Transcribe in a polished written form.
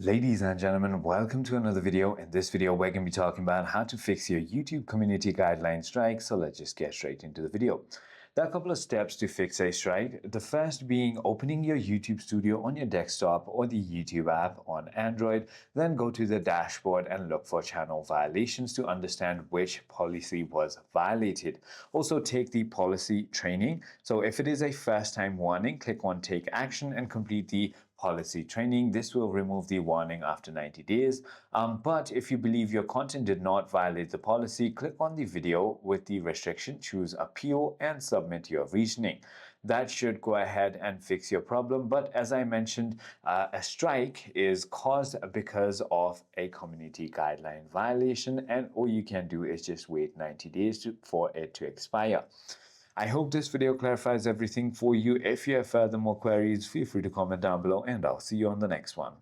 Ladies and gentlemen, welcome to another video. In this video, we're going to be talking about how to fix your YouTube community guideline strike. So let's just get straight into the video. There are a couple of steps to fix a strike. The first being opening your YouTube Studio on your desktop or the YouTube app on Android. Then go to the dashboard and look for channel violations to understand which policy was violated. Also take the policy training. So if it is a first time warning, click on take action and complete the policy training. This will remove the warning after 90 days. But if you believe your content did not violate the policy, click on the video with the restriction, choose appeal and submit your reasoning. That should go ahead and fix your problem. But as I mentioned, a strike is caused because of a community guideline violation, and all you can do is just wait 90 days for it to expire. I hope this video clarifies everything for you. If you have further more queries, feel free to comment down below and I'll see you on the next one.